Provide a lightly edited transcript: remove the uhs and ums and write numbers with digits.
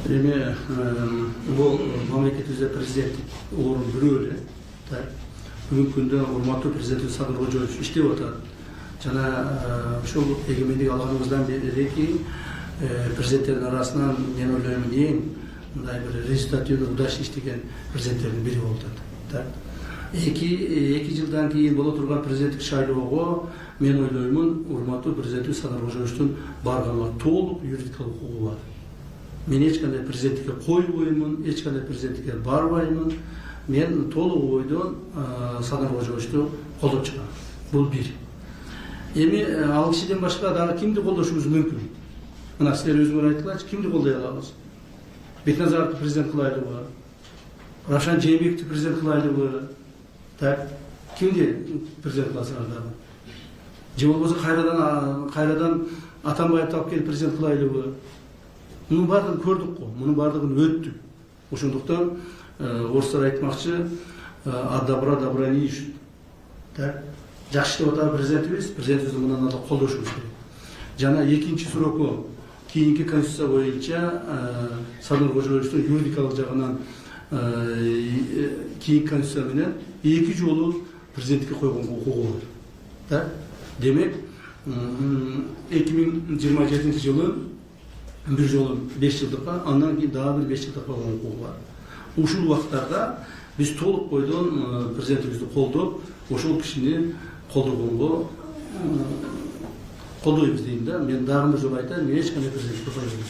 Эми бул мамлекетибизде президенттик орун бирөө эле. Бүгүнкү күндө урматтуу президентибиз Садыр Кожоевич иштеп атат. Жана ушул эгемендик алганыбыздан берки президенттердин арасынан мен ойлойм эң мындай бир результативдүү удачный иштеген президенттердин бири болуп атат. Эки жылдан кийин боло турган президенттик шайлоого мен ойлоймун урматтуу президентибиз Садыр Кожоевичтин барганга толук юридикалык укугу бар. Мен эч кандай президенттикке койбоймун, эч кандай президенттикке барбаймын. Мен толук ойдон Садыр Кожоевичту колдоп чыгам. Бул бир. Эми ал кишиден башка дагы кимди колдошубуз мүмкүн? Мына силер өзүңөр айткылачы, кимди колдой алабыз? Бекназаровду президент кылайлыбы? Равшан Жээнбековду президент кылайлыбы? Так, кимди президент кыласыңар дагы? Же болбосо кайрадан Атамбаевди алып келип президент кылайлыбы? Мунун баардыгын көрдүк го, мунун баардыгын өттүк. Ошондуктан орустар айтмакчы, добра не ищут. Так, жакшы иштеп атат президентибизди мындан ары колдошубуз керек. Жана экинчи сурокко кийинки конституция боюнча Садыр Кожоевичтин юридикалык жагынан кийинки конституция менен 2 жолу президенттикке койгонго укугу бар. Так, демек 2027 жылы bir жолу 5 жылдыкка, андан кийин дагы бир 5 жылдыкка койгон укугу бар. Ушул убакыттарда биз толук бойдон президентибизди колдоп, ошол кишини колдогонго колдойбуз дейм да. Мен дагы бир жолу айтайын, мен эч кандай президентке койбойм.